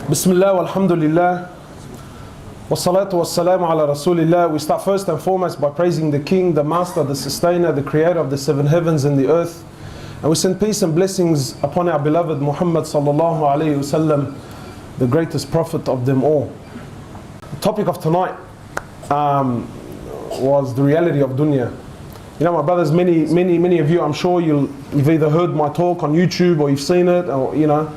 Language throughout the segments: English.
Bismillah, walhamdulillah, wassalatu wassalamu ala rasulillah. We start first and foremost by praising the King, the Master, the Sustainer, the Creator of the seven heavens and the earth. And we send peace and blessings upon our beloved Muhammad sallallahu alayhi wasallam, the greatest prophet of them all. The topic of tonight was the reality of dunya. You know, my brothers, many of you, I'm sure you've either heard my talk on YouTube or you've seen it, or you know.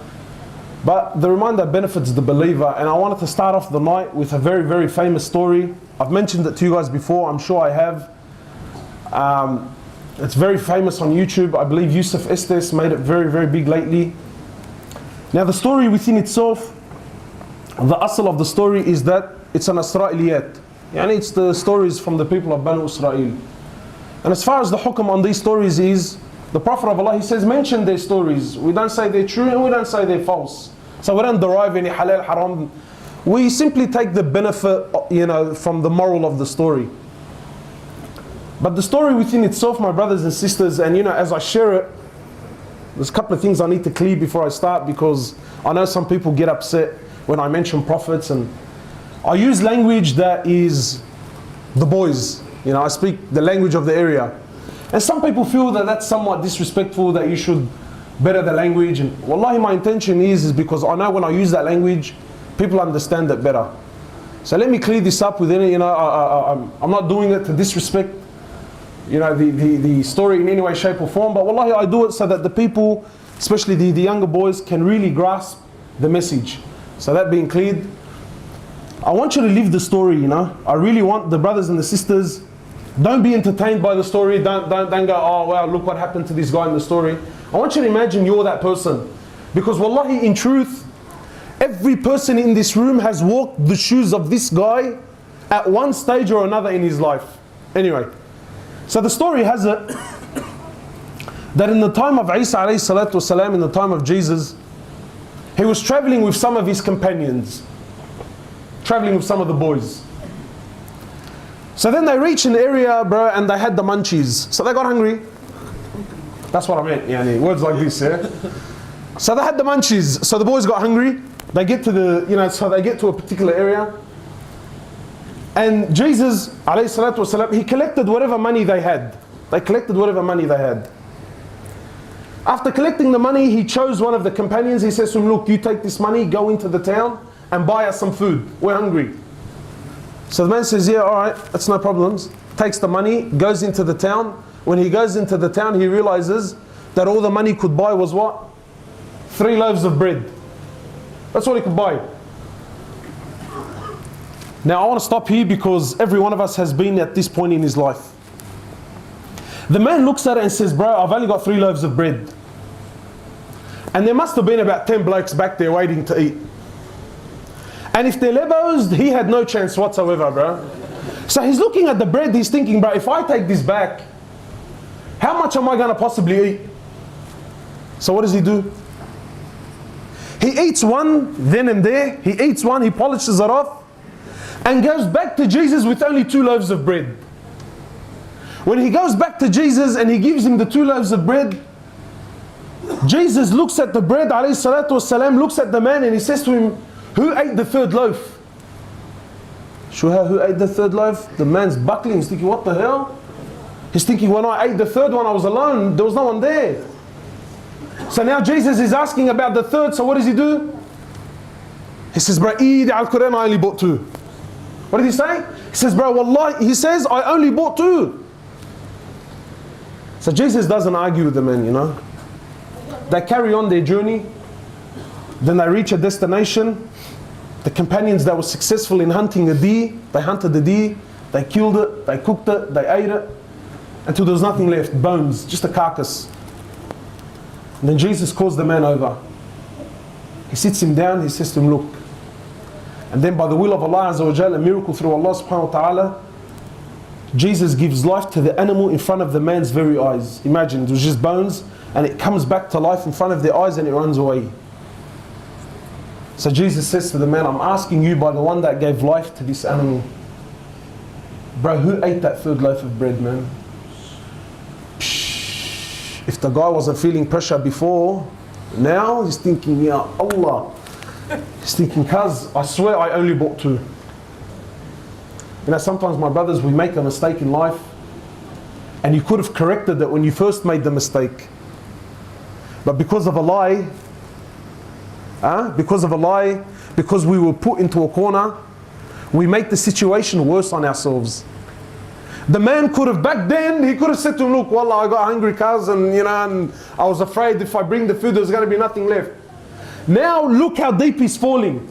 But the reminder benefits the believer, and I wanted to start off the night with a very, very famous story. I've mentioned it to you guys before, I'm sure I have. It's very famous on YouTube. I believe Yusuf Estes made it very, very big lately. Now the story within itself, the asl of the story is that it's an Israeliyat. Yani it's the stories from the people of Banu Israel. And as far as the hukm on these stories is, the Prophet of Allah, he says, mention their stories. We don't say they're true and we don't say they're false. So we don't derive any halal, haram. We simply take the benefit, you know, from the moral of the story. But the story within itself, my brothers and sisters, and you know, as I share it, there's a couple of things I need to clear before I start, because I know some people get upset when I mention prophets, and I use language that is the boys. You know, I speak the language of the area. And some people feel that that's somewhat disrespectful, that you should better the language. And wallahi, my intention is because I know when I use that language, people understand it better. So let me clear this up within it. You know, I'm not doing it to disrespect, you know, the story in any way, shape or form. But wallahi, I do it so that the people, especially the younger boys, can really grasp the message. So that being cleared, I want you to live the story, you know. I really want the brothers and the sisters, don't be entertained by the story. Don't go, oh wow, look what happened to this guy in the story. I want you to imagine you're that person. Because wallahi, in truth, every person in this room has walked the shoes of this guy at one stage or another in his life. Anyway, so the story has it that in the time of Isa alayhi salatu wasalam, in the time of Jesus, he was traveling with some of his companions, traveling with some of the boys. So then they reached an area, bro, and they had the munchies. So they got hungry. That's what I meant, yani, words like this, yeah? So they had the munchies. So the boys got hungry. They get to the, you know, so they get to a particular area. And Jesus, alayhi salatu wasalam, he collected whatever money they had. They collected whatever money they had. After collecting the money, he chose one of the companions. He says to him, look, you take this money, go into the town and buy us some food. We're hungry. So the man says, yeah, all right, that's no problems. Takes the money, goes into the town. When he goes into the town, he realizes that all the money could buy was what? 3 loaves of bread. That's all he could buy. Now I want to stop here because every one of us has been at this point in his life. The man looks at it and says, bro, I've only got 3 loaves of bread. And there must have been about 10 blokes back there waiting to eat. And if they're lebos, he had no chance whatsoever, bro. So he's looking at the bread, he's thinking, bro, if I take this back, how much am I going to possibly eat? So what does he do? He eats one then and there. He eats one, he polishes it off, and goes back to Jesus with only 2 loaves of bread. When he goes back to Jesus and he gives him the 2 loaves of bread, Jesus looks at the bread, alayhi salatu wasalam, looks at the man and he says to him, who ate the 3rd loaf? Shuha, who ate the 3rd loaf? The man's buckling, he's thinking, what the hell? He's thinking, when I ate the 3rd one, I was alone, there was no one there. So now Jesus is asking about the 3rd, so what does he do? He says, bro, Eid al-Quran, I only bought 2. What did he say? He says, bro, wallahi, he says, I only bought 2. So Jesus doesn't argue with the man, you know. They carry on their journey. Then they reach a destination. The companions that were successful in hunting a deer, they hunted the deer, they killed it, they cooked it, they ate it, until there was nothing left, bones, just a carcass. And then Jesus calls the man over. He sits him down, he says to him, look. And then by the will of Allah Azza wa Jal, a miracle through Allah subhanahu wa ta'ala, Jesus gives life to the animal in front of the man's very eyes. Imagine, it was just bones, and it comes back to life in front of their eyes and it runs away. So Jesus says to the man, I'm asking you by the one that gave life to this animal. Bro, who ate that 3rd loaf of bread, man? If the guy wasn't feeling pressure before, now he's thinking, Ya Allah, He's thinking, cuz, I swear I only bought 2. You know, sometimes my brothers, we make a mistake in life, and you could have corrected it when you first made the mistake. But because of a lie, because we were put into a corner, we make the situation worse on ourselves. The man could have, back then, he could have said to him, look, wallah, I got hungry, cuz, and you know, and I was afraid if I bring the food, there's going to be nothing left. Now, look how deep he's falling.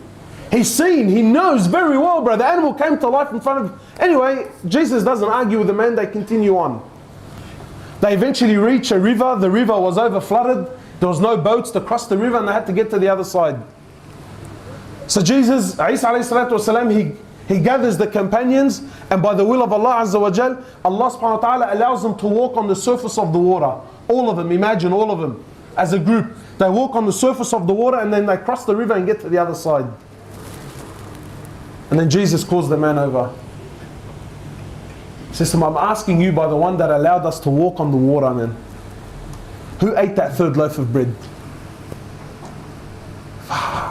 He's seen, he knows very well, bro. The animal came to life in front of... Anyway, Jesus doesn't argue with the man, they continue on. They eventually reach a river. The river was over flooded. There was no boats to cross the river, and they had to get to the other side. So Jesus, Isa alayhi salatu wasalam, he gathers the companions, and by the will of Allah Azza wa Jal, Allah subhanahu wa ta'ala allows them to walk on the surface of the water. All of them, imagine all of them, as a group. They walk on the surface of the water, and then they cross the river and get to the other side. And then Jesus calls the man over. He says to him, I'm asking you by the one that allowed us to walk on the water, man. Who ate that 3rd loaf of bread?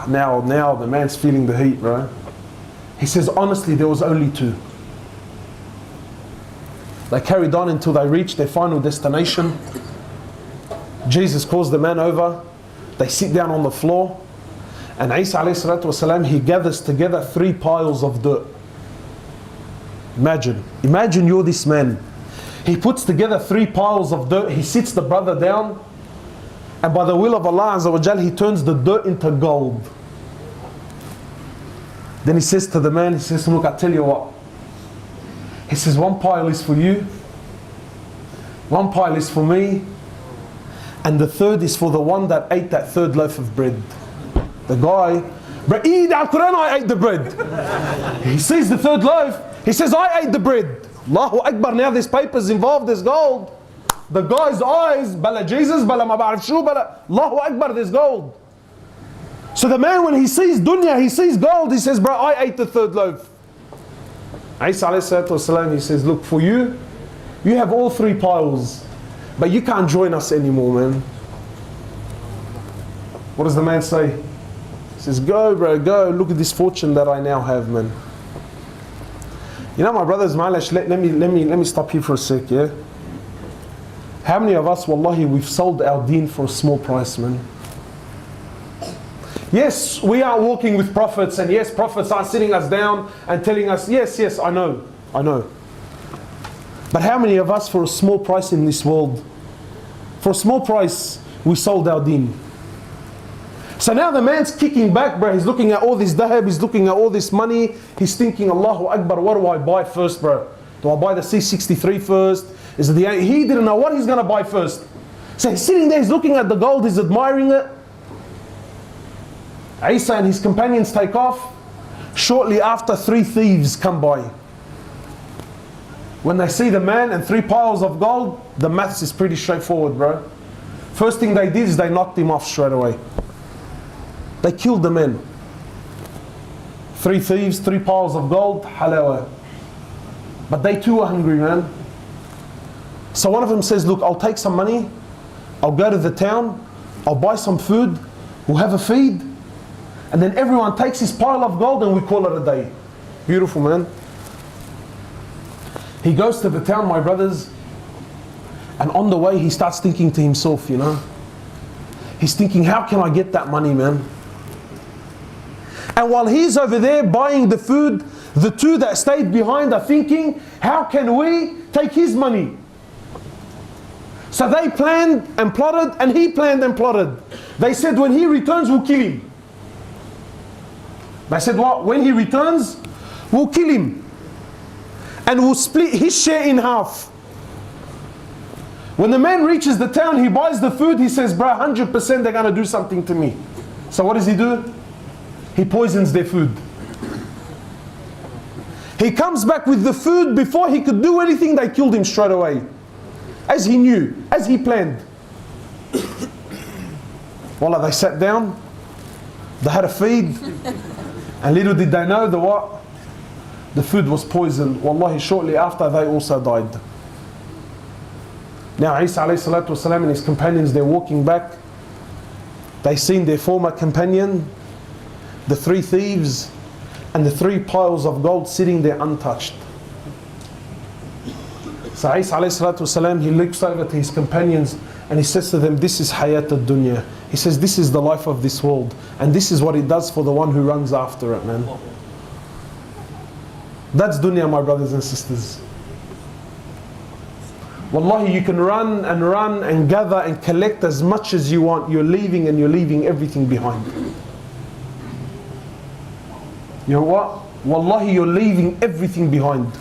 Now the man's feeling the heat, bro. He says, honestly, there was only 2. They carried on until they reached their final destination. Jesus calls the man over. They sit down on the floor. And Isa alayhi salatu wasalam, he gathers together 3 piles of dirt. Imagine you're this man. He puts together 3 piles of dirt. He sits the brother down. And by the will of Allah Azza wa Jal, he turns the dirt into gold. Then he says to the man, he says, look, I tell you what. He says, 1 pile is for you. 1 pile is for me. And the 3rd is for the one that ate that 3rd loaf of bread. The guy, bro, eat Al-Quran, I ate the bread. He sees the 3rd loaf. He says, I ate the bread. Allahu Akbar, now there's papers involved, there's gold. The guy's eyes, bala Jesus, bala ma ba'arif shu, bala, Allahu Akbar, there's gold. So the man, when he sees dunya, he sees gold, he says, bro, I ate the 3rd loaf. Isa alayhi salatu wasalam, he says, look, for you, you have all 3 piles, but you can't join us anymore, man. What does the man say? He says, go, bro, go, look at this fortune that I now have, man. You know, my brothers, let me stop here for a sec, yeah? How many of us, wallahi, we've sold our deen for a small price, man? Yes, we are walking with prophets, and yes, prophets are sitting us down and telling us, yes, I know. But how many of us, for a small price in this world, for a small price, we sold our deen? So now the man's kicking back, bro. He's looking at all this dahab, he's looking at all this money. He's thinking, Allahu Akbar, what do I buy first, bro? Do I buy the C63 first? Is it the... He didn't know what he's going to buy first. So he's sitting there, he's looking at the gold, he's admiring it. Isa and his companions take off. Shortly after, 3 thieves come by. When they see the man and 3 piles of gold, the maths is pretty straightforward, bro. First thing they did is they knocked him off straight away. They killed the man. 3 thieves, 3 piles of gold, halawa. But they too were hungry, man. So one of them says, look, I'll take some money, I'll go to the town, I'll buy some food, we'll have a feed, and then everyone takes his pile of gold and we call it a day. Beautiful, man. He goes to the town, my brothers, and on the way he starts thinking to himself, you know. He's thinking, how can I get that money, man? And while he's over there buying the food, the 2 that stayed behind are thinking, how can we take his money? So they planned and plotted, and he planned and plotted. They said, when he returns, we'll kill him. They said, what? When he returns, we'll kill him. And we'll split his share in half. When the man reaches the town, he buys the food, he says, bro, 100% they're going to do something to me. So what does he do? He poisons their food. He comes back with the food. Before he could do anything, they killed him straight away. As he knew, as he planned. Wallah, they sat down, they had a feed, and little did they know what? The food was poisoned. Wallahi, shortly after they also died. Now Isa alayhi salatu wasalam and his companions, they're walking back. They seen their former companion the 3 thieves, and the 3 piles of gold sitting there untouched. So Isa alayhi salatu wasalam, he looks over to his companions and he says to them, this is hayat ad-dunya. He says, this is the life of this world, and this is what it does for the one who runs after it, man. That's dunya, my brothers and sisters. Wallahi, you can run and gather and collect as much as you want. You're leaving everything behind. You know what? Wallahi, you're leaving everything behind.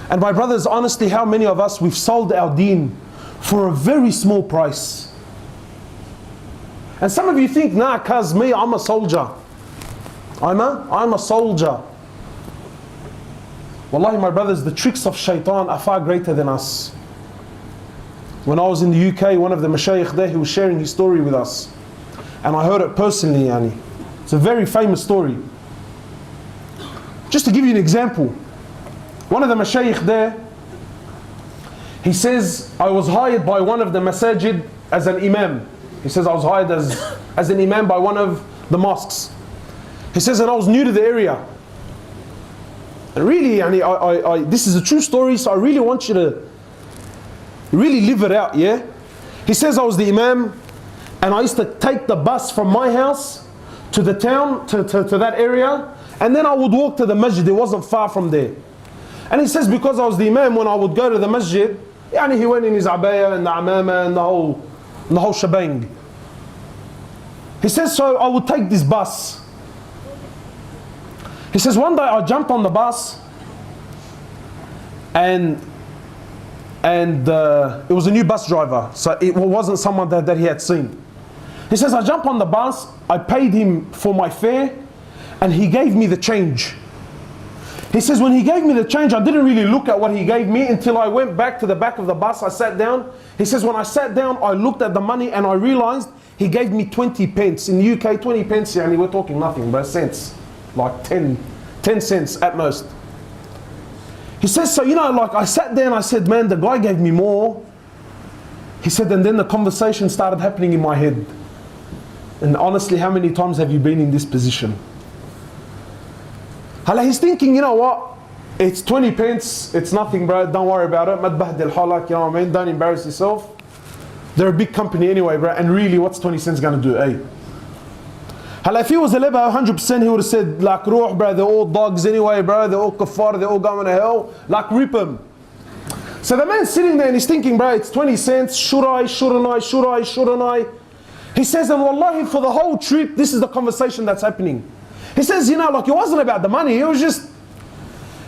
And my brothers, honestly, how many of us, we've sold our deen for a very small price? And some of you think, nah, cuz me, I'm a soldier. I'm a soldier. Wallahi, my brothers, the tricks of shaitan are far greater than us. When I was in the UK, one of the mashayikh there, he was sharing his story with us. And I heard it personally, yani. It's a very famous story. Just to give you an example, one of the mashayikh there, he says, I was hired by one of the masajid as an imam. He says, I was hired as an imam by one of the mosques. He says, and I was new to the area. And really, this is a true story, so I really want you to really live it out, yeah? He says, I was the imam, and I used to take the bus from my house to the town, to that area, and then I would walk to the masjid. It wasn't far from there. And he says, because I was the imam, when I would go to the masjid, he went in his abaya and the amama and the whole shebang. He says, so I would take this bus. He says, one day I jumped on the bus and it was a new bus driver, so it wasn't someone that he had seen. He says, I jumped on the bus, I paid him for my fare, and he gave me the change. He says, when he gave me the change, I didn't really look at what he gave me until I went back to the back of the bus, I sat down. He says, when I sat down, I looked at the money and I realized he gave me 20 pence. In the UK, 20 pence, we're talking nothing, but cents. Like 10 cents at most. He says, so I sat there and I said, man, the guy gave me more. He said, and then the conversation started happening in my head. And honestly, how many times have you been in this position? He's thinking, you know what? It's 20 pence, it's nothing, bro, don't worry about it. Madbahdil halak, you know what I mean? Don't embarrass yourself. They're a big company anyway, bro, and really, what's 20 cents gonna do, eh? If he was a level 100%, he would have said, like, ruh, bro, they're all dogs anyway, bro, they're all kuffar, they're all going to hell, like, rip them. So the man's sitting there and he's thinking, bro, it's 20 cents, shouldn't I? He says, and wallahi, for the whole trip, this is the conversation that's happening. He says, it wasn't about the money, it was just...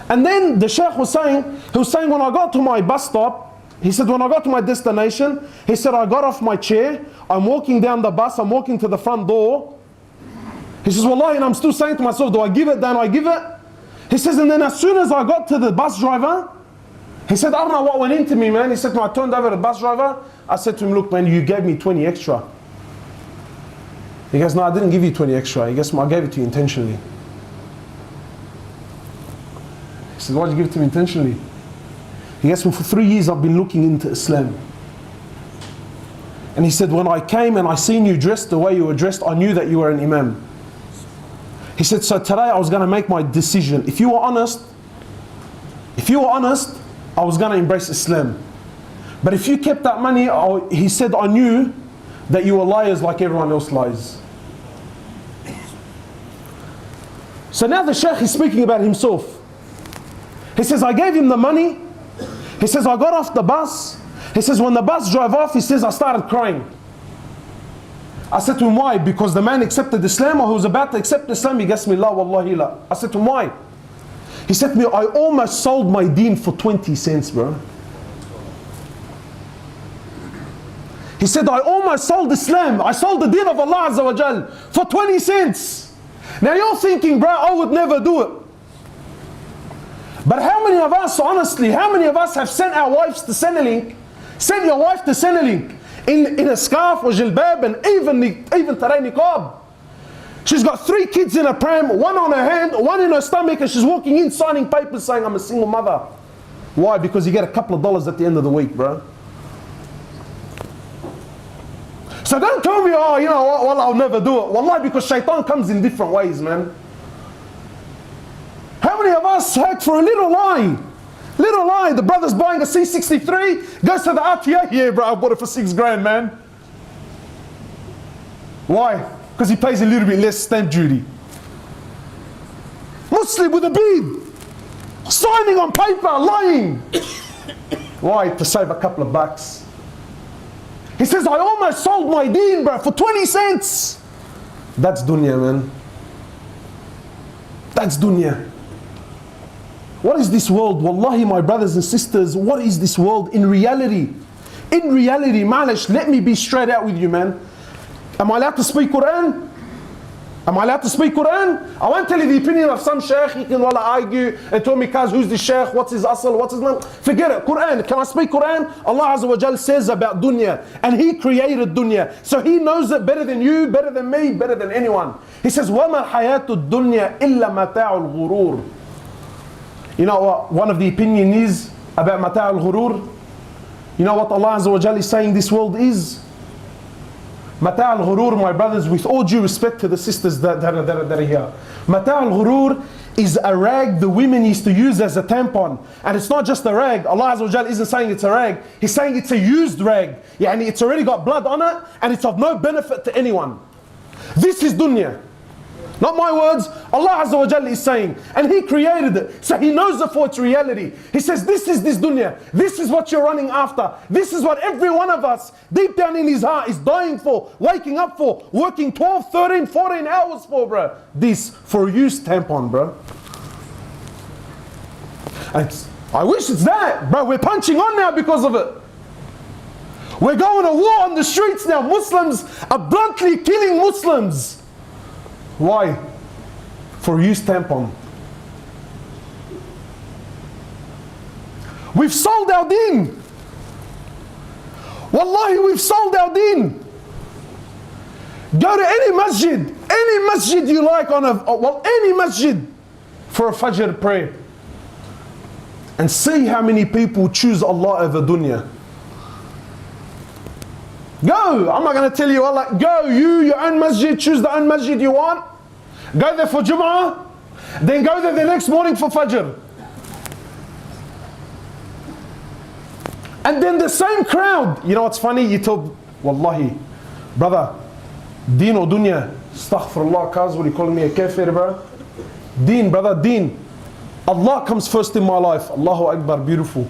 And then the sheikh was saying, when I got to my bus stop, he said, when I got to my destination, he said, I got off my chair, I'm walking down the bus, I'm walking to the front door. He says, wallahi, and I'm still saying to myself, do I give it, don't I give it? He says, and then as soon as I got to the bus driver, he said, I don't know what went into me, man. He said, when I turned over to the bus driver, I said to him, look, man, you gave me 20 extra. He goes, no, I didn't give you 20 extra. He goes, I gave it to you intentionally. He said, why did you give it to me intentionally? He goes, well, for 3 years I've been looking into Islam. And he said, when I came and I seen you dressed the way you were dressed, I knew that you were an imam. He said, so today I was going to make my decision. If you were honest, I was going to embrace Islam. But if you kept that money, he said, I knew that you were liars like everyone else lies. So now the sheikh is speaking about himself. He says, I gave him the money. He says, I got off the bus. He says, when the bus drove off, he says, I started crying. I said to him, why? Because the man accepted Islam, or he was about to accept Islam. He goes, la wallahi la. I said to him, why? He said to me, I almost sold my deen for 20 cents, bro. He said, I almost sold Islam. I sold the deen of Allah Azza wa Jal for 20 cents. Now you're thinking, bro, I would never do it. But how many of us, honestly, how many of us have sent our wives to Centrelink? Send your wife to Centrelink in a scarf or jilbab and even taray niqab. She's got 3 kids in a pram, 1 on her hand, 1 in her stomach, and she's walking in signing papers saying, I'm a single mother. Why? Because you get a couple of dollars at the end of the week, bro. So So don't tell me, oh, you know what, well, I'll never do it. Wallahi, because shaitan comes in different ways, man. How many of us had for a little lie? Little lie, the brother's buying a C63, goes to the RTA, yeah bro, I bought it for 6 grand, man. Why? Because he pays a little bit less stamp duty. Muslim with a bead, signing on paper, lying. Why? To save a couple of bucks. He says, I almost sold my deen, bro, for 20 cents. That's dunya, man. That's dunya. What is this world? Wallahi, my brothers and sisters, what is this world in reality? In reality, malish, let me be straight out with you, man. Am I allowed to speak Quran? Am I allowed to speak Quran? I won't tell you the opinion of some sheikh. He can argue and tell me, Kaz, who's the sheikh? What's his asl? What's his name? Forget it. Quran. Can I speak Quran? Allah Azza wa Jal says about dunya. And He created dunya. So He knows it better than you, better than me, better than anyone. He says, وَمَا الْحَيَاةُ الدُّنْيَا إِلَّا مَتَاعُ الْغُرُورِ. You know what one of the opinion is about mata' al-ghurur? You know what Allah Azza wa Jal is saying this world is? Mata' al-ghurur, my brothers, with all due respect to the sisters that are here. Mata' al-ghurur is a rag the women used to use as a tampon. And it's not just a rag. Allah Azza wa Jal isn't saying it's a rag. He's saying it's a used rag. Yani it's already got blood on it and it's of no benefit to anyone. This is dunya. Not my words, Allah Azza wa Jalla is saying. And He created it, so He knows it for its reality. He says, this is this dunya. This is what you're running after. This is what every one of us, deep down in his heart, is dying for, waking up for, working 12, 13, 14 hours for, bro. This, for a used tampon, bro. I wish it's that, bro. We're punching on now because of it. We're going to war on the streets now. Muslims are bluntly killing Muslims. Why? For used tampon. We've sold our deen. Wallahi, we've sold our deen. Go to any masjid you like any masjid for a Fajr prayer. And see how many people choose Allah over dunya. Go! I'm not going to tell you, Allah, go, your own masjid, choose the own masjid you want. Go there for Jum'ah, then go there the next morning for Fajr. And then the same crowd. You know what's funny? You tell, Wallahi, brother, deen or dunya? Astaghfirullah, Kaz, what are you calling me a kafir, bro? Deen, brother, deen. Allah comes first in my life. Allahu Akbar, beautiful.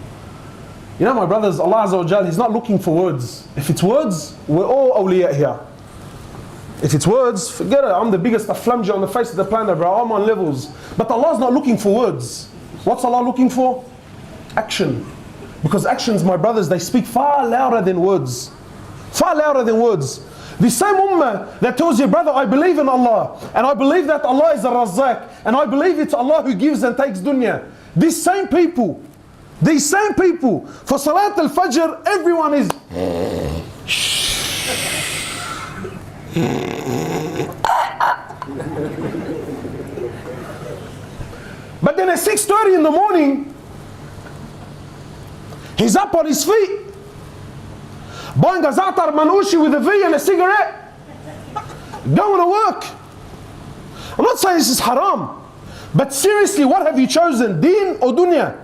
You know, my brothers, Allah Azza wa Jal, He's not looking for words. If it's words, we're all awliya here. If it's words, forget it. I'm the biggest aflamja on the face of the planet, bro. I'm on levels. But Allah's not looking for words. What's Allah looking for? Action. Because actions, my brothers, they speak far louder than words. Far louder than words. The same ummah that tells you, brother, I believe in Allah. And I believe that Allah is a Razzaq. And I believe it's Allah who gives and takes dunya. These same people, for Salat al-Fajr, everyone is but then at 6:30 in the morning, he's up on his feet, buying a za'atar manushi with a V and a cigarette, going to work. I'm not saying this is haram, but seriously, what have you chosen, deen or dunya?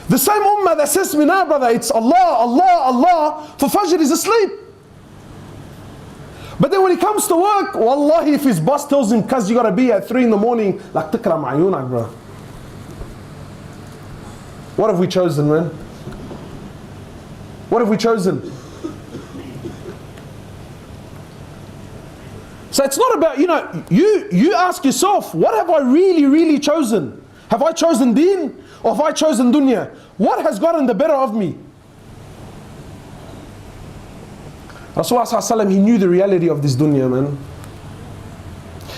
The same ummah that says to me now, brother, it's Allah, Allah, Allah, for Fajr is asleep. But then when he comes to work, wallahi, if his boss tells him, cuz you gotta be at 3 in the morning, like tikram ayunak, bro. What have we chosen, man? What have we chosen? So it's not about, you ask yourself, what have I really chosen? Have I chosen deen or have I chosen dunya? What has gotten the better of me? Rasulullah, he knew the reality of this dunya, man.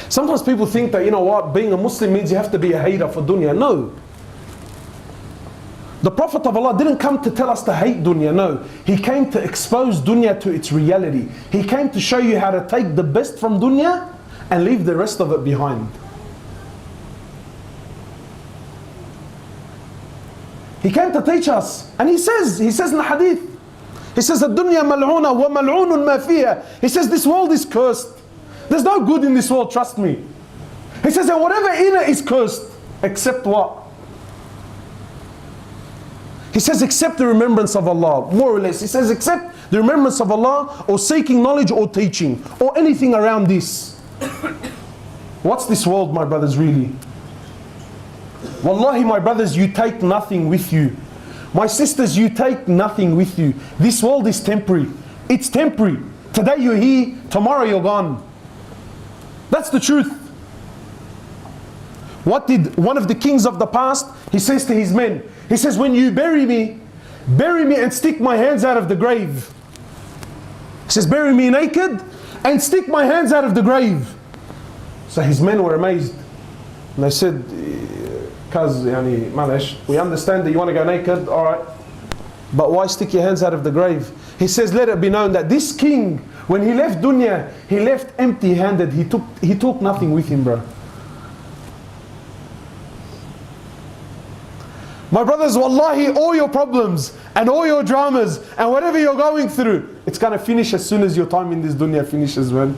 Sometimes people think that, being a Muslim means you have to be a hater for dunya. No. The Prophet of Allah didn't come to tell us to hate dunya, no. He came to expose dunya to its reality. He came to show you how to take the best from dunya and leave the rest of it behind. He came to teach us. And he says in the hadith, He says, الدنيا ملعونة وملعون ما فيها. He says, this world is cursed. There's no good in this world, trust me. He says, and whatever in it is cursed, except what? He says, except the remembrance of Allah, more or less. He says, except the remembrance of Allah, or seeking knowledge or teaching, or anything around this. What's this world, my brothers, really? Wallahi, my brothers, you take nothing with you. My sisters, you take nothing with you. This world is temporary. It's temporary. Today you're here, tomorrow you're gone. That's the truth. What did one of the kings of the past, he says to his men, he says, when you bury me and stick my hands out of the grave. He says, bury me naked and stick my hands out of the grave. So his men were amazed. And they said, cuz, yani, malish, we understand that you want to go naked, alright. But why stick your hands out of the grave? He says, let it be known that this king, when he left Dunya, he left empty-handed. He took nothing with him, bro. My brothers, wallahi, all your problems and all your dramas and whatever you're going through, it's going to finish as soon as your time in this dunya finishes, man.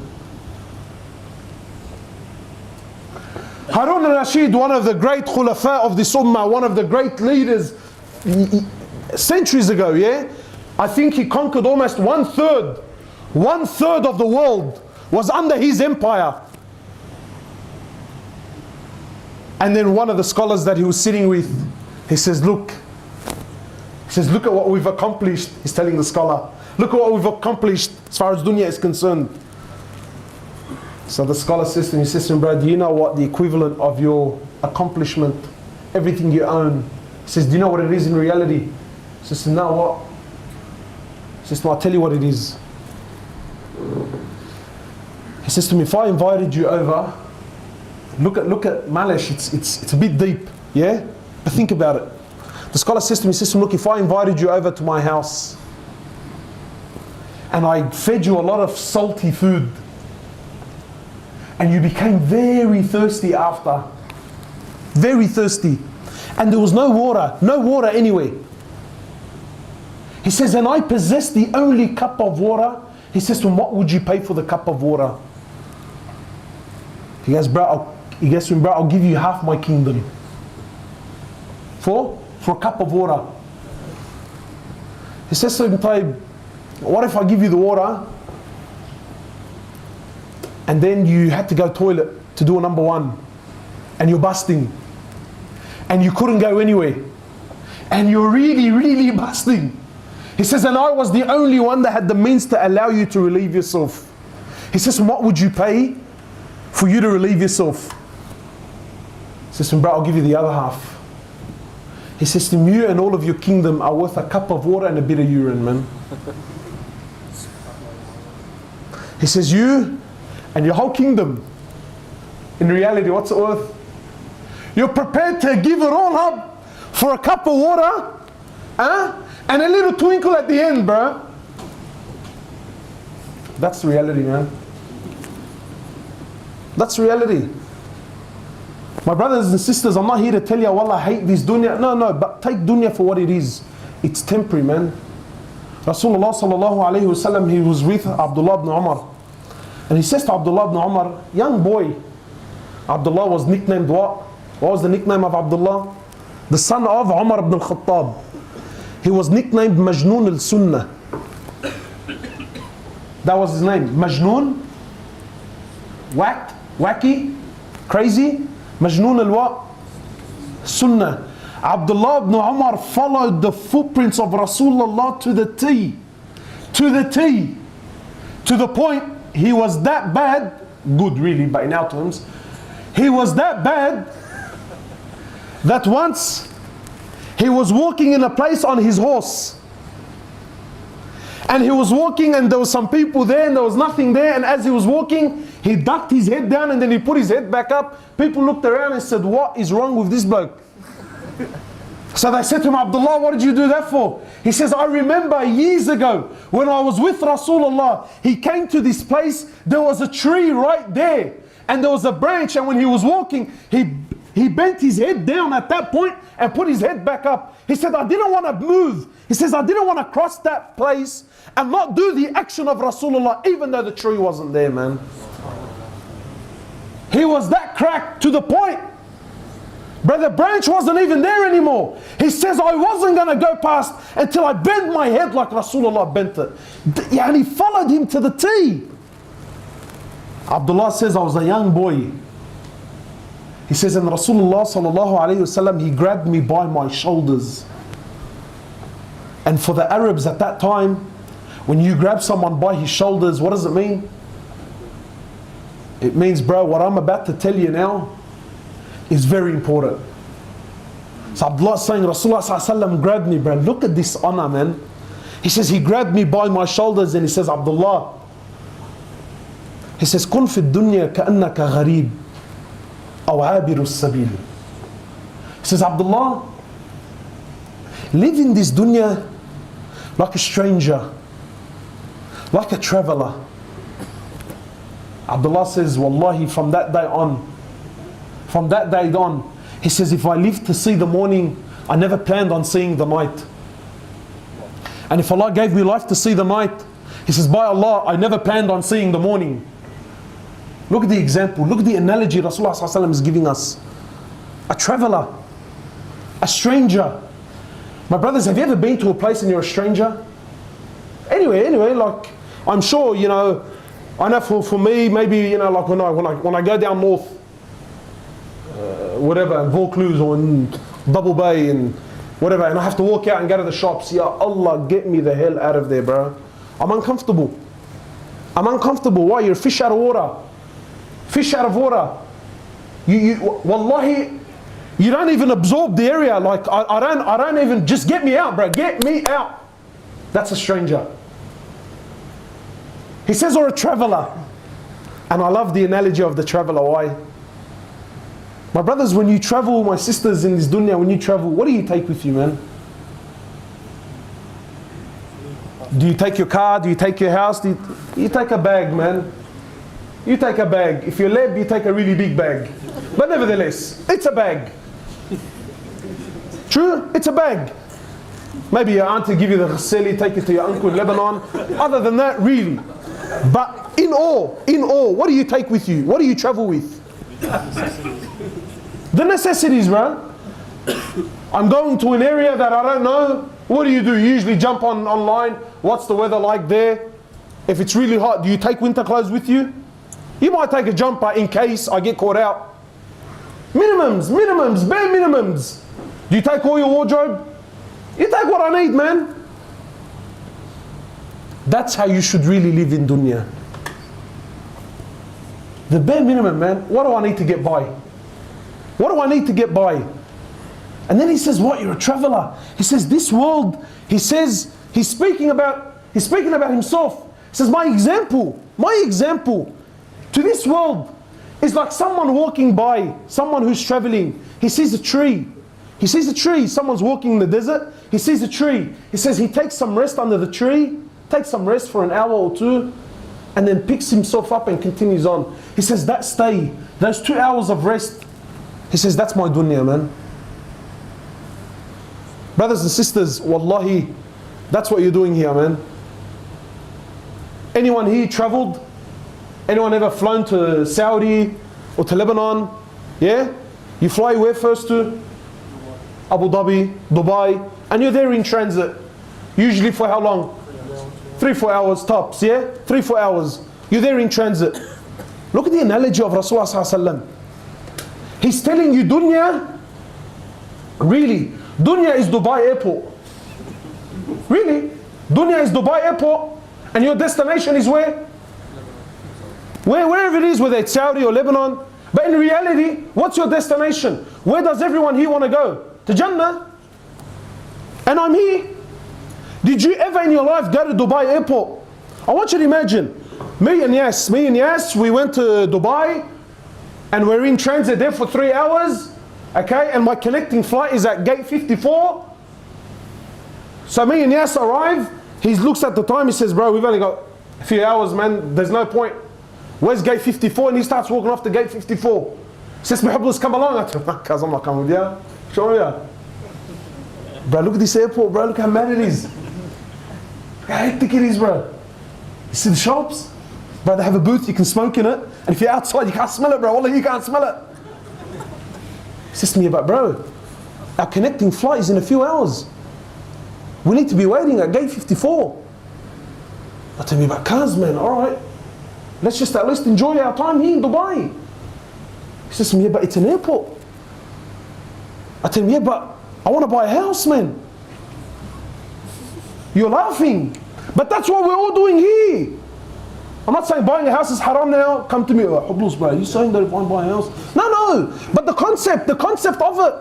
Harun al-Rashid, one of the great khulafa of this ummah, one of the great leaders centuries ago, yeah? I think he conquered almost one third of the world was under his empire. And then one of the scholars that he was sitting with, he says, look at what we've accomplished. He's telling the scholar, look at what we've accomplished as far as dunya is concerned. So the scholar says to him, he says to him, bro, do you know what the equivalent of your accomplishment, everything you own? He says, do you know what it is in reality? He says, no, what? He says, no, I'll tell you what it is. He says to me, if I invited you over, look at Malish, it's a bit deep, yeah? But think about it. The scholar says to me, look, if I invited you over to my house and I fed you a lot of salty food and you became very thirsty after, very thirsty, and there was no water anyway. He says, and I possess the only cup of water. He says to him, what would you pay for the cup of water? He goes, bro, I'll give you half my kingdom. For a cup of water. He says to him, what if I give you the water and then you had to go toilet to do a number one and you're busting and you couldn't go anywhere and you're really, really busting. He says, and I was the only one that had the means to allow you to relieve yourself. He says, what would you pay for you to relieve yourself? He says, bro, I'll give you the other half. He says to him, you and all of your kingdom are worth a cup of water and a bit of urine, man. He says, you and your whole kingdom, in reality, what's it worth? You're prepared to give it all up for a cup of water, and a little twinkle at the end, bro. That's reality, man. That's reality. My brothers and sisters, I'm not here to tell you, wallah, I hate this dunya. No, but take dunya for what it is. It's temporary, man. Rasulullah sallallahu alayhi wa sallam, he was with Abdullah ibn Umar. And he says to Abdullah ibn Umar, young boy. Abdullah was nicknamed what? What was the nickname of Abdullah? The son of Umar ibn al-Khattab. He was nicknamed Majnoon al-Sunnah. That was his name. Majnoon, wacky, crazy. Majnoon al-what? Sunnah. Abdullah ibn Umar followed the footprints of Rasulullah to the T. To the T. To the point he was that bad, good really, but in our terms, he was that bad that once he was walking in a place on his horse. And he was walking and there was some people there and there was nothing there, and as he was walking, he ducked his head down and then he put his head back up. People looked around and said, what is wrong with this bloke? So they said to him, Abdullah, what did you do that for? He says, I remember years ago when I was with Rasulullah, he came to this place, there was a tree right there and there was a branch, and when he was walking, he bent his head down at that point and put his head back up. He said, I didn't want to move He says, I didn't want to cross that place and not do the action of Rasulullah, even though the tree wasn't there, man. He was that cracked to the point. Brother, branch wasn't even there anymore. He says, I wasn't going to go past until I bent my head like Rasulullah bent it. And he followed him to the T. Abdullah says, I was a young boy. He says, and Rasulullah sallallahu alayhi wasallam, he grabbed me by my shoulders. And for the Arabs at that time, when you grab someone by his shoulders, what does it mean? It means, bro, what I'm about to tell you now is very important. So Abdullah is saying, Rasulullah sallallahu alayhi wasallam grabbed me, bro. Look at this honor, man. He says, he grabbed me by my shoulders and he says, Abdullah, he says, كن في الدنيا كأنك غريب أو عابر السبيل. He says, Abdullah, live in this dunya like a stranger, like a traveler. Abdullah says, Wallahi, from that day on, he says, if I live to see the morning, I never planned on seeing the night. And if Allah gave me life to see the night, he says, by Allah, I never planned on seeing the morning. Look at the example, look at the analogy Rasulullah sallallahu alaihi wasallam is giving us. A traveler, a stranger. My brothers, have you ever been to a place and you're a stranger? Anyway, like, I'm sure, you know, I know for me, maybe, you know, like when I go down north, whatever, in Vaucluse or in Double Bay and whatever, and I have to walk out and go to the shops, ya Allah, get me the hell out of there, bro. I'm uncomfortable. Why? You're a fish out of water. Fish out of water. Wallahi, you don't even absorb the area. Like, I don't even, just get me out, bro. Get me out. That's a stranger. He says, or a traveler. And I love the analogy of the traveler. Why? My brothers, when you travel, my sisters in this dunya, when you travel, what do you take with you, man? Do you take your car? Do you take your house? You take a bag, man. You take a bag. If you're lab, you take a really big bag. But nevertheless, it's a bag. True? It's a bag. Maybe your auntie give you the ghaseli, take it to your uncle in Lebanon. Other than that, really. But in all, what do you take with you? What do you travel with? The necessities, bro. I'm going to an area that I don't know. What do? You usually jump online. What's the weather like there? If it's really hot, do you take winter clothes with you? You might take a jumper in case I get caught out. Minimums, bare minimums. Do you take all your wardrobe? You take what I need, man. That's how you should really live in dunya. The bare minimum, man. What do I need to get by? What do I need to get by? And then he says, what? You're a traveler. He says, this world, he says, he's speaking about himself. He says, my example to this world is like someone walking by, someone who's traveling. He sees a tree. Someone's walking in the desert. He sees a tree. He says he takes some rest under the tree, takes some rest for an hour or two, and then picks himself up and continues on. He says that stay, those 2 hours of rest, he says that's my dunya, man. Brothers and sisters, wallahi, that's what you're doing here, man. Anyone here traveled? Anyone ever flown to Saudi or to Lebanon? Yeah? You fly where first to? Abu Dhabi, Dubai, and you're there in transit. Usually for how long? 3-4 hours tops, yeah? 3-4 hours. You're there in transit. Look at the analogy of Rasulullah sallallahu alaihi wasallam. He's telling you dunya, really, dunya is Dubai airport. Really? Dunya is Dubai airport, and your destination is where? Wherever it is, whether it's Saudi or Lebanon. But in reality, what's your destination? Where does everyone here want to go? To Jannah. And I'm here. Did you ever in your life go to Dubai airport? I want you to imagine, me and Yas, we went to Dubai and we're in transit there for 3 hours, okay, and my connecting flight is at gate 54. So me and Yas arrive, he looks at the time, he says, bro, we've only got a few hours, man, there's no point. Where's gate 54? And he starts walking off to gate 54. He says, Hoblos, come along. I tell him, cuz I'm not coming with you. Sure, yeah. Bro, look at this airport, bro. Look how mad it is. Look how hectic it is, bro. You see the shops? Bro, they have a booth, you can smoke in it. And if you're outside, you can't smell it, bro. Wallah, you can't smell it. It's just me about, bro, our connecting flight is in a few hours. We need to be waiting at gate 54. I tell me about cars, man. All right. Let's just at least enjoy our time here in Dubai. He says to me, yeah, but it's an airport. I tell him, yeah, but I want to buy a house, man. You're laughing. But that's what we're all doing here. I'm not saying buying a house is haram now. Come to me, Hoblos, bro. Are you saying that if I buy a house? No. But the concept of it.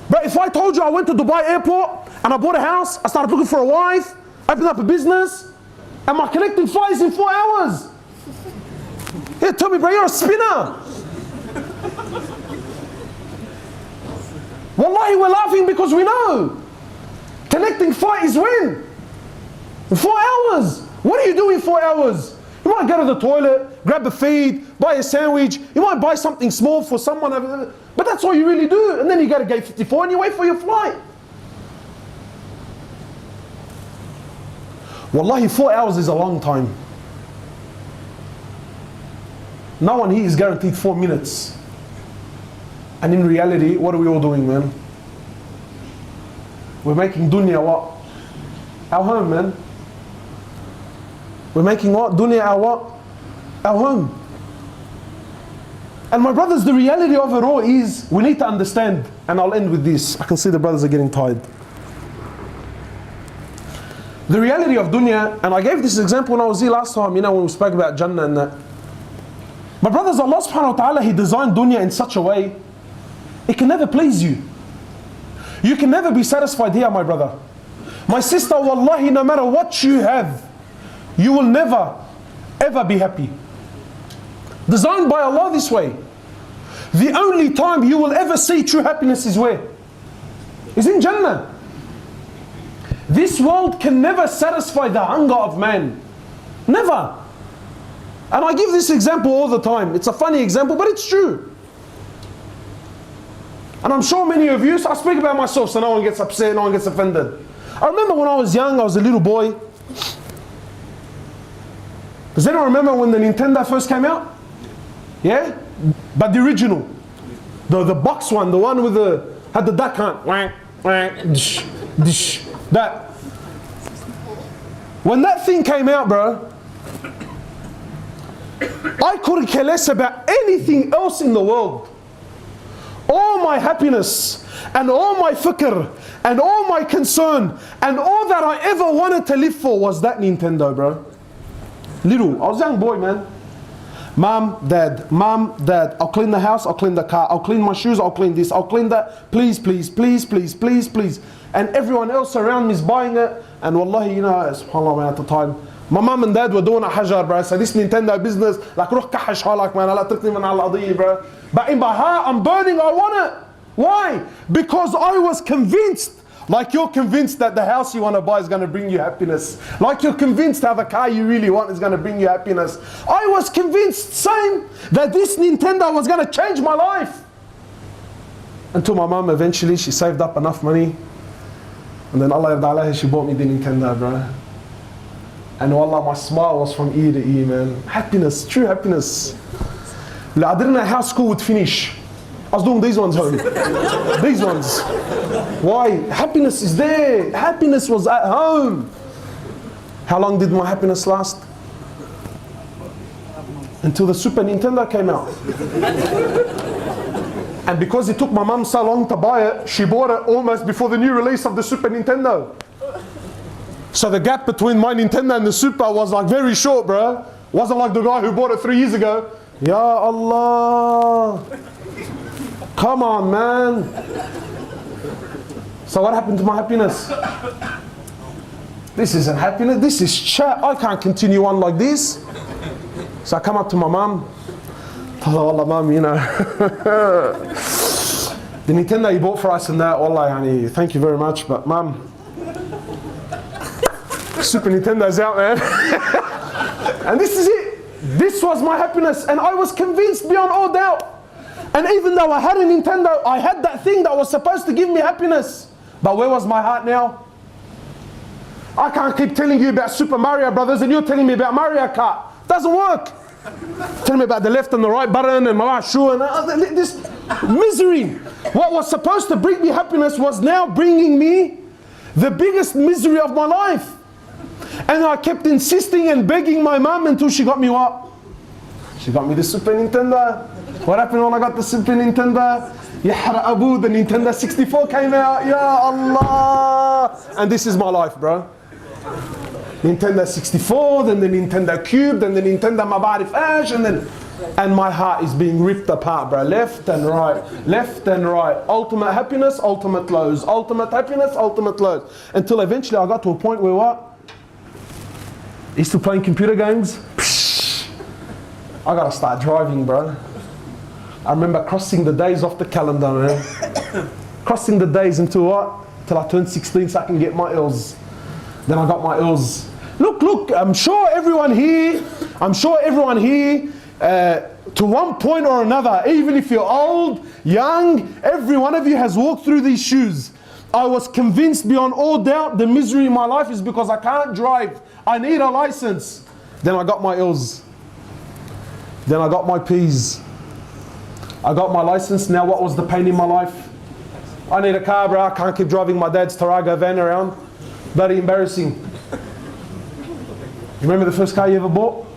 But if I told you I went to Dubai airport and I bought a house, I started looking for a wife, opened up a business, and my connecting flight is in 4 hours. Yeah, tell me, bro, you're a spinner. Wallahi, we're laughing because we know. Connecting flight is when? In 4 hours. What do you do in 4 hours? You might go to the toilet, grab a feed, buy a sandwich. You might buy something small for someone. But that's all you really do. And then you go to gate 54 and you wait for your flight. Wallahi, 4 hours is a long time. No one here is guaranteed 4 minutes. And in reality, what are we all doing, man? We're making dunya what? Our home, man. We're making what? Dunya our what? Our home. And my brothers, the reality of it all is, we need to understand, and I'll end with this. I can see the brothers are getting tired. The reality of dunya, and I gave this example when I was here last time, you know, when we spoke about Jannah and that. My brothers, Allah subhanahu wa ta'ala, He designed dunya in such a way, it can never please you. You can never be satisfied here, my brother. My sister, wallahi, no matter what you have, you will never, ever be happy. Designed by Allah this way. The only time you will ever see true happiness is where? Is in Jannah. This world can never satisfy the hunger of man. Never. And I give this example all the time. It's a funny example, but it's true. And I'm sure many of you, so I speak about myself so no one gets upset, no one gets offended. I remember when I was young, I was a little boy. Does anyone remember when the Nintendo first came out? Yeah? But the original. The box one, the one with the, had the duck hunt. That. When that thing came out, bro, I couldn't care less about anything else in the world. All my happiness and all my fikr and all my concern and all that I ever wanted to live for was that Nintendo, bro. Little, I was a young boy, man. Mom, dad, I'll clean the house, I'll clean the car, I'll clean my shoes, I'll clean this, I'll clean that. Please, please, please, please, please, please. And everyone else around me is buying it. And wallahi, you know, subhanAllah, man, at the time, my mom and dad were doing a hajar, bro. So this Nintendo business, like, روح كحش حالك, man, لا تركني من على القضية, bro. But in my heart, I'm burning, I want it. Why? Because I was convinced, like you're convinced that the house you want to buy is going to bring you happiness. Like you're convinced how the car you really want is going to bring you happiness. I was convinced, same, that this Nintendo was going to change my life. Until my mom eventually, she saved up enough money. And then Allah yarda alayha, she bought me the Nintendo, bro. And wallah, my smile was from ear to ear, man. Happiness, true happiness. I didn't know how school would finish. I was doing these ones home. These ones. Why? Happiness is there. Happiness was at home. How long did my happiness last? Until the Super Nintendo came out. And because it took my mum so long to buy it, she bought it almost before the new release of the Super Nintendo. So the gap between my Nintendo and the Super was like very short, bro. Wasn't like the guy who bought it 3 years ago. Ya Allah. Come on, man. So what happened to my happiness? This isn't happiness, this is chat. I can't continue on like this. So I come up to my mum. Oh Allah, mum, you know. The Nintendo you bought for us and that, wallah, yani, thank you very much, but mum, Super Nintendo's out, man. And this is it. This was my happiness, and I was convinced beyond all doubt. And even though I had a Nintendo, I had that that thing that was supposed to give me happiness. But where was my heart now? I can't keep telling you about Super Mario Brothers and you're telling me about Mario Kart. Doesn't work. Tell me about the left and the right button and my shoe and this misery. What was supposed to bring me happiness was now bringing me the biggest misery of my life. And I kept insisting and begging my mum until she got me what? She got me the Super Nintendo. What happened when I got the Super Nintendo? Yahra Abu, the Nintendo 64 came out. Ya Allah. And this is my life, bro. Nintendo 64, then the Nintendo Cube, then the Nintendo Mabarif Ash, and my heart is being ripped apart, bro. Left and right, left and right. Ultimate happiness, ultimate lows. Ultimate happiness, ultimate lows. Until eventually I got to a point where what? He's still playing computer games. Psh, I gotta start driving, bro. I remember crossing the days off the calendar, man. Crossing the days until what? Till I turned 16 so I can get my L's. Then I got my L's. Look, I'm sure everyone here, to one point or another, even if you're old, young, every one of you has walked through these shoes. I was convinced beyond all doubt the misery in my life is because I can't drive. I need a license. Then I got my L's. Then I got my P's. I got my license. Now what was the pain in my life? I need a car, bro. I can't keep driving my dad's Taraga van around. Very embarrassing. You remember the first car you ever bought?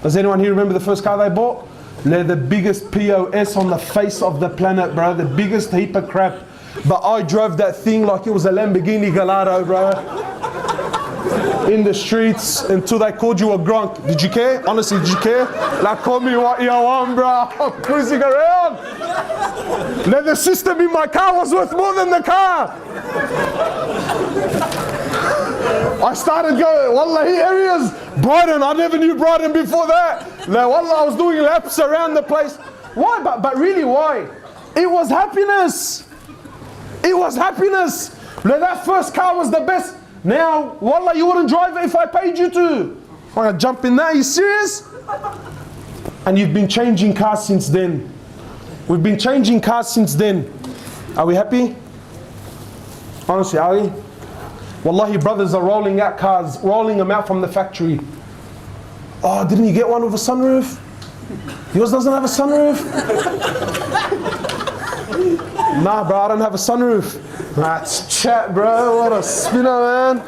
Does anyone here remember the first car they bought? They're the biggest POS on the face of the planet, bro. The biggest heap of crap. But I drove that thing like it was a Lamborghini Gallardo, bro. In the streets until they called you a grunk. Did you care? Honestly, did you care? Like, call me what you want, bro. I'm cruising around. Then the system in my car was worth more than the car. I started going, wallahi, areas, Brighton, I never knew Brighton before that. Like, wallah, I was doing laps around the place. Why? But really, why? It was happiness. It was happiness. Like, that first car was the best. Now, wallah, you wouldn't drive it if I paid you to. I'm gonna jump in there, are you serious? And you've been changing cars since then. We've been changing cars since then. Are we happy? Honestly, are we? Wallahi, brothers are rolling out cars, rolling them out from the factory. Oh, didn't you get one with a sunroof? Yours doesn't have a sunroof? Nah, bro, I don't have a sunroof. That's chat, bro. What a spinner, man.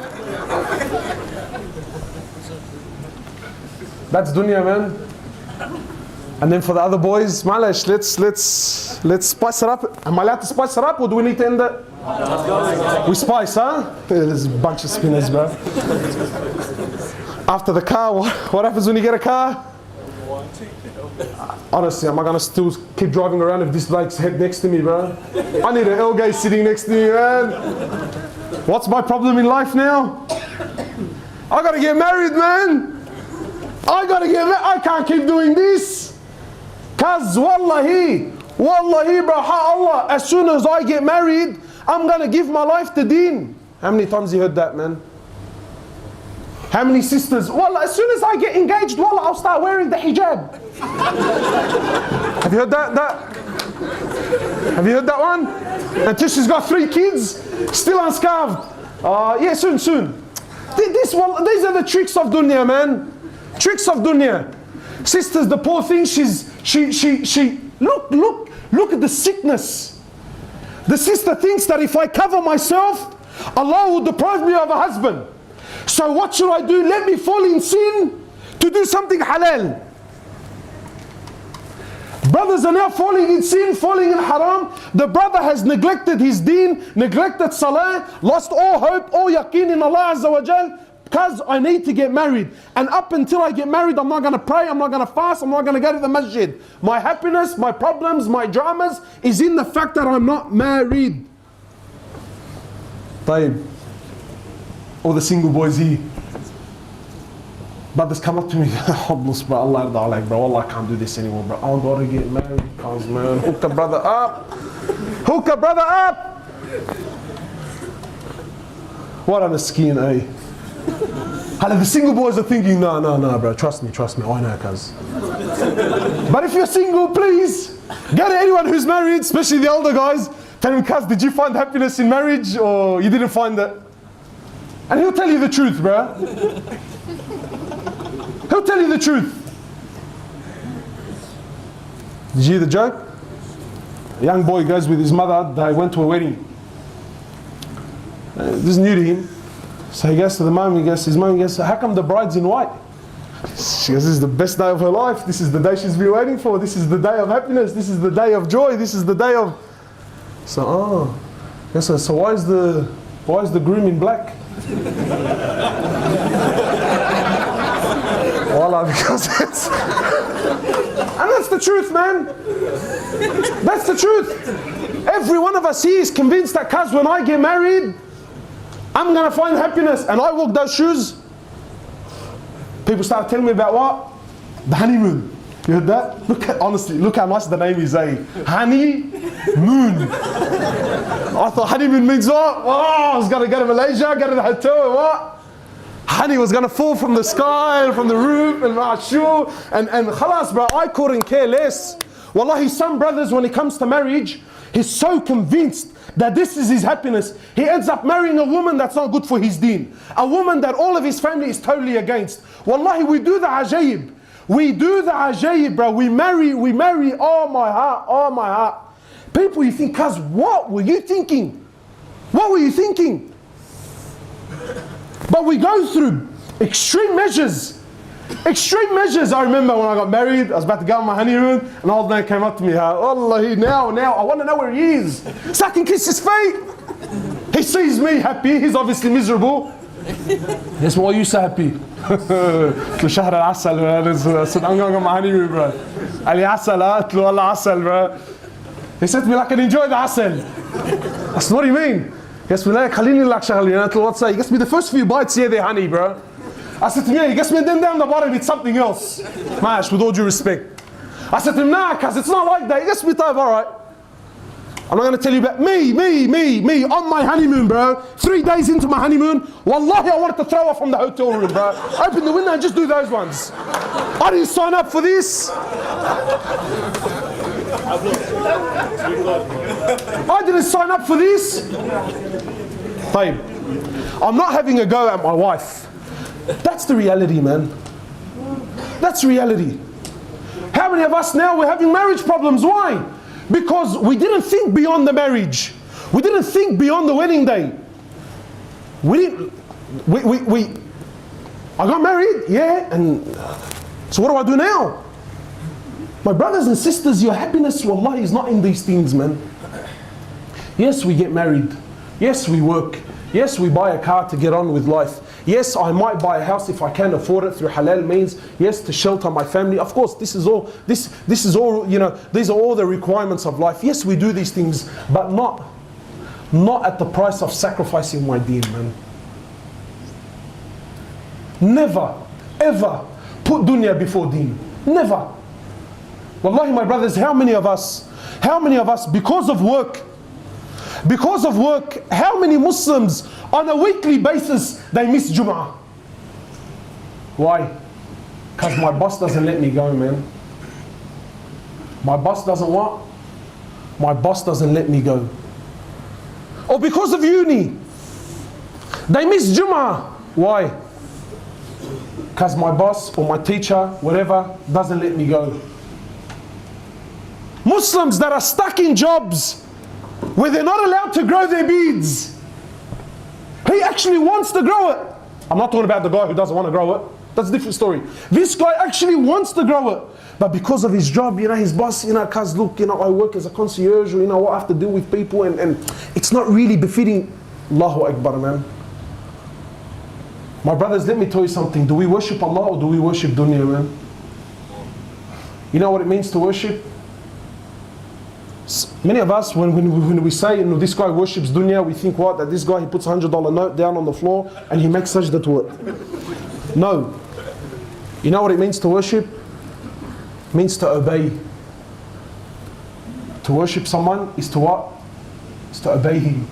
That's dunya, man. And then for the other boys, Malish, let's spice it up. Am I allowed to spice it up or do we need to end it? We spice, huh? There's a bunch of spinners, bro. After the car, what happens when you get a car? Honestly, am I gonna still keep driving around if this bloke's head next to me, bro? I need an L-gay sitting next to me, man. What's my problem in life now? I gotta get married, man. I gotta get married. I can't keep doing this. Cause wallahi, bro, Allah, as soon as I get married, I'm gonna give my life to deen. How many times you heard that, man? How many sisters? Wallah, as soon as I get engaged, wallah, I'll start wearing the hijab. Have you heard that? Have you heard that one? Until she's got 3 kids, still unscarved. Yeah, soon. These are the tricks of dunya, man. Tricks of dunya. Sisters, the poor thing, look at the sickness. The sister thinks that if I cover myself, Allah will deprive me of a husband. So what should I do? Let me fall in sin to do something halal. Brothers are now falling in sin, falling in haram. The brother has neglected his deen, neglected salah, lost all hope, all yaqeen in Allah Azza wa Jal, because I need to get married. And up until I get married, I'm not going to pray, I'm not going to fast, I'm not going to go to the masjid. My happiness, my problems, my dramas is in the fact that I'm not married. Taib. All the single boys here. Brothers come up to me, Hoblos, bro, Allah yarda alayk, bro, Allah, I can't do this anymore, bro. I gotta get married, cause man, hook a brother up. Hook a brother up. What on the skin, eh? The single boys are thinking, no, bro, trust me, I know, cuz. But if you're single, please, Go to anyone who's married, especially the older guys, tell him, cuz, did you find happiness in marriage or you didn't find it? And he'll tell you the truth, bro. He'll tell you the truth. Did you hear the joke? A young boy goes with his mother, they went to a wedding. This is new to him. So he goes to the mum, his mum goes, how come the bride's in white? She goes, this is the best day of her life. This is the day she's been waiting for. This is the day of happiness. This is the day of joy. This is the day of... So, so why is the groom in black? Wallah, because it's... And that's the truth, man. That's the truth. Every one of us here is convinced that, cuz, when I get married, I'm going to find happiness. And I walk those shoes. People start telling me about what? The honeymoon. You heard that? Honestly, look how nice the name is, eh? Honeymoon. I thought honeymoon means what? Oh, I was going to go to Malaysia, go to the hotel, and what? Honey was going to fall from the sky, from the roof, and sure. And khalas, bro, I couldn't care less. Wallahi, some brothers, when it comes to marriage, he's so convinced that this is his happiness. He ends up marrying a woman that's not good for his deen. A woman that all of his family is totally against. Wallahi, we do the ajaib. We do the ajaib, bro. We marry, oh my heart. People, you think, cuz, what were you thinking? What were you thinking? But we go through extreme measures. Extreme measures. I remember when I got married, I was about to go on my honeymoon, and an old man came up to me, Wallahi, now, I want to know where he is. So I can kiss his feet. He sees me happy, he's obviously miserable. Yes, why are you so happy? شهر العسل, I said, I'm going on my honeymoon, bro. Ali asal, Allah asal, bro. He said to me, I can enjoy the asal. I said, what do you mean? He goes, خليني لك شغلين. What's that? He gets me the first few bites, yeah, they're honey, bro. I said to him, yeah, he gets me, and then down the bottom, it's something else. Mash, with all due respect. I said to him, nah, cuz it's not like that. He gets me type, alright. I'm not going to tell you about me, on my honeymoon, bro. 3 days into my honeymoon, wallahi, I wanted to throw off from the hotel room, bro. Open the window and just do those ones. I didn't sign up for this. I didn't sign up for this. Babe, I'm not having a go at my wife. That's the reality, man. That's reality. How many of us now, we're having marriage problems? Why? Because we didn't think beyond the marriage. We didn't think beyond the wedding day. I got married, yeah, and so what do I do now? My brothers and sisters, your happiness, wallahi, is not in these things, man. Yes, we get married. Yes, we work. Yes, we buy a car to get on with life. Yes, I might buy a house if I can afford it through halal means. Yes, to shelter my family. Of course, this is all, you know, these are all the requirements of life. Yes, we do these things, but not at the price of sacrificing my deen, man. Never, ever put dunya before deen. Never. Wallahi, my brothers, how many of us, because of work, how many Muslims on a weekly basis, they miss Jum'ah? Why? Because my boss doesn't let me go, man. My boss doesn't what? My boss doesn't let me go. Or because of uni, they miss Jum'ah. Why? Because my boss or my teacher, whatever, doesn't let me go. Muslims that are stuck in jobs where they're not allowed to grow their beads. He actually wants to grow it. I'm not talking about the guy who doesn't want to grow it. That's a different story. This guy actually wants to grow it. But because of his job, you know, his boss, you know, cuz look, you know, I work as a concierge, you know, I have to deal with people and it's not really befitting. Allahu Akbar, man. My brothers, let me tell you something. Do we worship Allah or do we worship dunya, man? You know what it means to worship? Many of us, when we say, you know, this guy worships dunya, we think what? That this guy, he puts a $100 note down on the floor and he makes sajda to it. No. You know what it means to worship? It means to obey. To worship someone is to what? Is to obey him.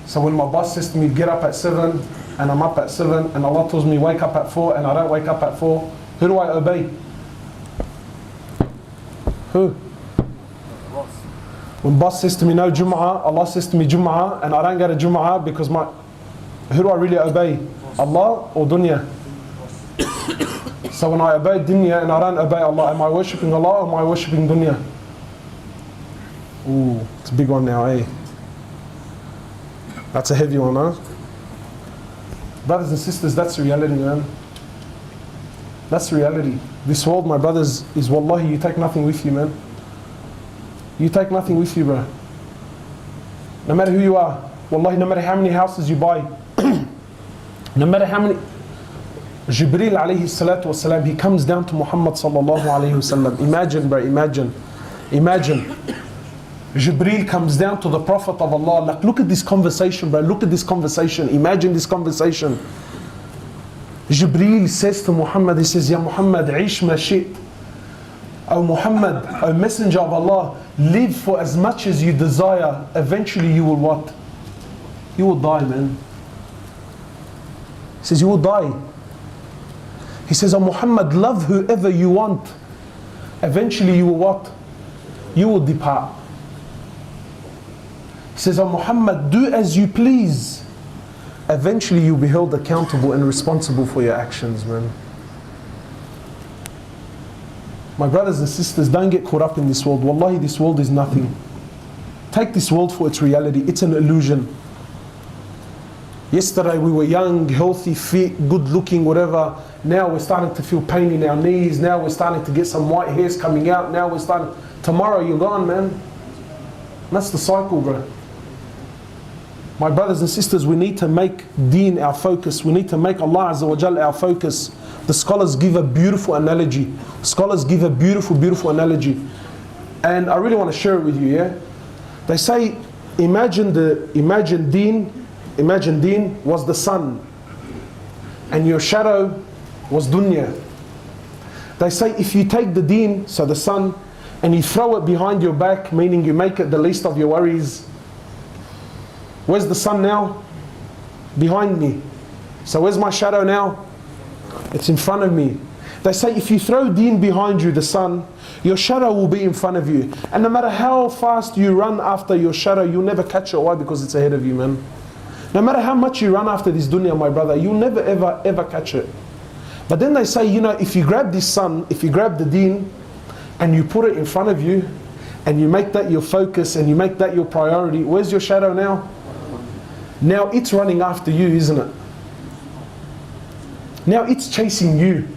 So when my boss says to me, get up at 7, and I'm up at 7, and Allah tells me, wake up at 4, and I don't wake up at 4, who do I obey? Who? When boss says to me, no Jum'ah, Allah says to me Jum'ah, and I don't go to Jum'ah because who do I really obey? Allah or dunya? So when I obey dunya and I don't obey Allah, am I worshipping Allah or am I worshipping dunya? Ooh, it's a big one now, eh? That's a heavy one, huh? Brothers and sisters, that's reality, man. That's reality. This world, my brothers, is wallahi, you take nothing with you, man. You take nothing with you, bro. No matter who you are, wallahi, no matter how many houses you buy, no matter how many... Jibreel alayhi salatu wasalam, he comes down to Muhammad sallallahu alayhi wasallam. Imagine, bro, imagine. Jibreel comes down to the Prophet of Allah. Like, look at this conversation, bro. Look at this conversation. Imagine this conversation. Jibreel says to Muhammad, he says, Ya Muhammad, ish ma shit. O Muhammad, O Messenger of Allah, live for as much as you desire. Eventually you will what? You will die, man. He says, you will die. He says, O Muhammad, love whoever you want. Eventually you will what? You will depart. He says, O Muhammad, do as you please. Eventually you'll be held accountable and responsible for your actions, man. My brothers and sisters, don't get caught up in this world. Wallahi, this world is nothing. Take this world for its reality. It's an illusion. Yesterday we were young, healthy, fit, good looking, whatever. Now we're starting to feel pain in our knees. Now we're starting to get some white hairs coming out. Now we're starting... Tomorrow you're gone, man. That's the cycle, bro. My brothers and sisters, we need to make deen our focus. We need to make Allah Azza wa Jal our focus. The scholars give a beautiful analogy. Scholars give a beautiful, beautiful analogy. And I really want to share it with you, yeah? They say, imagine deen was the sun. And your shadow was dunya. They say if you take the deen, so the sun, and you throw it behind your back, meaning you make it the least of your worries. Where's the sun now? Behind me. So where's my shadow now? It's in front of me. They say if you throw deen behind you, the sun, your shadow will be in front of you. And no matter how fast you run after your shadow, you'll never catch it. Why? Because it's ahead of you, man. No matter how much you run after this dunya, my brother, you'll never ever ever catch it. But then they say, you know, if you grab this sun, if you grab the deen, and you put it in front of you, and you make that your focus, and you make that your priority, where's your shadow now? Now it's running after you, isn't it? Now it's chasing you.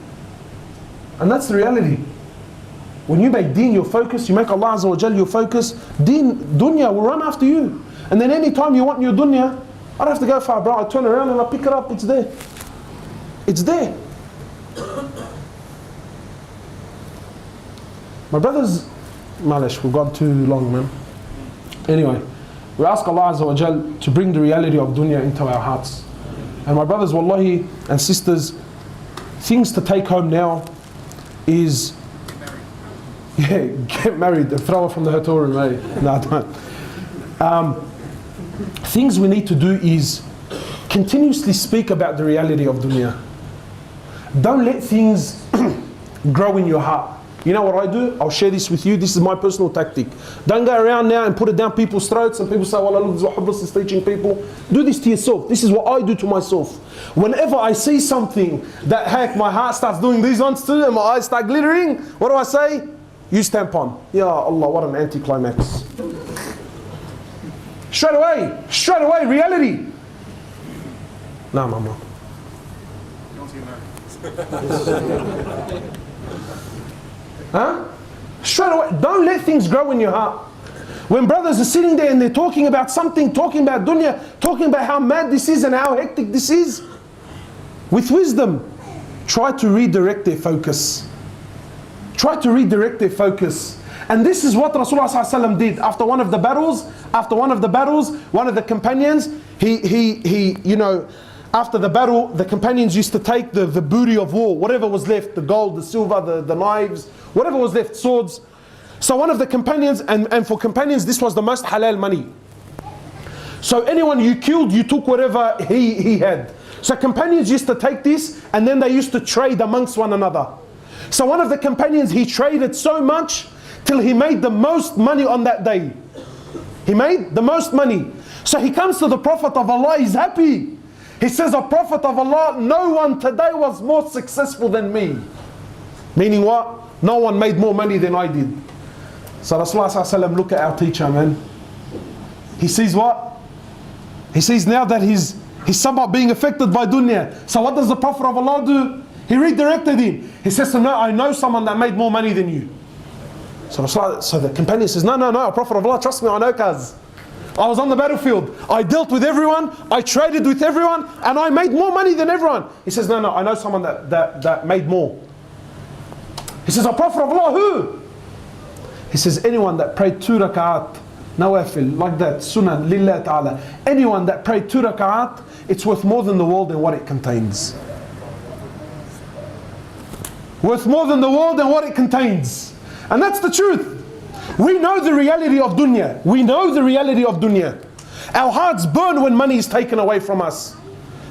And that's the reality. When you make deen your focus, you make Allah Azza wa Jal your focus, deen, dunya will run after you. And then any time you want your dunya, I don't have to go far, bro. I turn around and I pick it up, it's there. It's there. My brothers, malish, we've gone too long, man. Anyway, we ask Allah Azza wa Jal to bring the reality of dunya into our hearts. And my brothers, wallahi, and sisters, things to take home now is, yeah, get married and throw her from the hotel room, eh? No, don't. Things we need to do is continuously speak about the reality of dunya. Don't let things grow in your heart. You know what I do? I'll share this with you. This is my personal tactic. Don't go around now and put it down people's throats and people say, well, look, this is what Hoblos is teaching people. Do this to yourself. This is what I do to myself. Whenever I see something that, heck, my heart starts doing these ones too and my eyes start glittering, what do I say? You stamp on. Ya Allah, what an anticlimax. Straight away, reality. No, mama. Huh? Straight away. Don't let things grow in your heart. When brothers are sitting there and they're talking about something, talking about dunya, talking about how mad this is and how hectic this is, with wisdom, try to redirect their focus. Try to redirect their focus. And this is what Rasulullah ﷺ did after one of the battles. One of the companions, you know, after the battle, the companions used to take the booty of war, whatever was left, the gold, the silver, the knives, whatever was left, swords. So one of the companions, and for companions, this was the most halal money. So anyone you killed, you took whatever he had. So companions used to take this, and then they used to trade amongst one another. So one of the companions, he traded so much, till he made the most money on that day. He made the most money. So he comes to the Prophet of Allah, he's happy. He says, "O Prophet of Allah, no one today was more successful than me." Meaning what? No one made more money than I did. So Rasulullah ﷺ, look at our teacher, man. He sees what? He sees now that he's somewhat being affected by dunya. So what does the Prophet of Allah do? He redirected him. He says to him, "No, I know someone that made more money than you." So the companion says, no, Prophet of Allah, trust me, I know, cuz I was on the battlefield. I dealt with everyone, I traded with everyone, and I made more money than everyone. He says, no, I know someone that made more. He says, "O Prophet of Allah, who?" He says, anyone that prayed 2 rak'at, nawafil, like that, sunan, lillah ta'ala. Anyone that prayed 2 rak'at, it's worth more than the world and what it contains. Worth more than the world and what it contains. And that's the truth. We know the reality of dunya. We know the reality of dunya. Our hearts burn when money is taken away from us.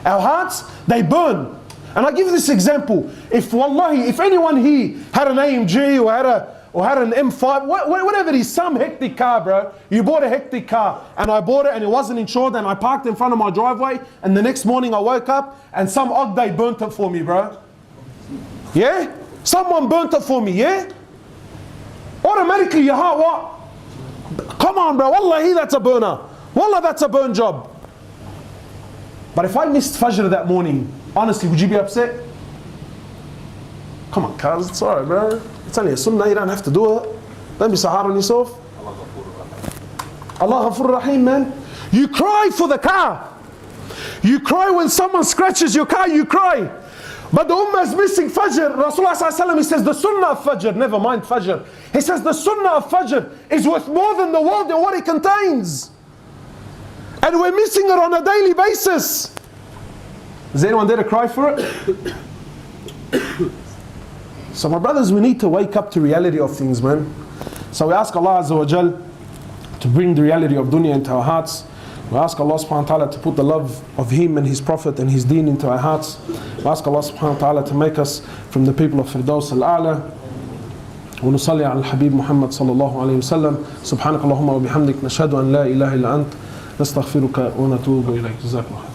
Our hearts, they burn. And I give this example. If anyone here had an AMG or had an M5, whatever it is, some hectic car, bro. You bought a hectic car, and I bought it and it wasn't insured, and I parked in front of my driveway, and the next morning I woke up and some odd day burnt it for me, bro. Yeah? Someone burnt it for me, yeah? Automatically your heart, what? Come on, bro, wallahi, that's a burner. Wallah, that's a burn job. But if I missed Fajr that morning, honestly, would you be upset? Come on, cuz, it's alright, bro. It's only a sunnah, you don't have to do it. Don't be so hard on yourself. Allah Ghafur Rahim, man. You cry for the car. You cry when someone scratches your car, you cry. But the ummah is missing Fajr. Rasulullah ﷺ, he says the sunnah of Fajr, never mind Fajr. He says the sunnah of Fajr is worth more than the world and what it contains. And we're missing it on a daily basis. Is anyone there to cry for it? So my brothers, we need to wake up to reality of things, man. So we ask Allah Azza wa Jal to bring the reality of dunya into our hearts. We ask Allah subhanahu wa ta'ala to put the love of Him and His Prophet and His deen into our hearts. We ask Allah subhanahu wa ta'ala to make us from the people of Firdaus al-A'la. ونصلي على الحبيب محمد صلى الله عليه وسلم. سبحانك اللهم وبحمدك نشهد أن لا إله إلا أنت نستغفرك ونتوب إليك. جزاك الله.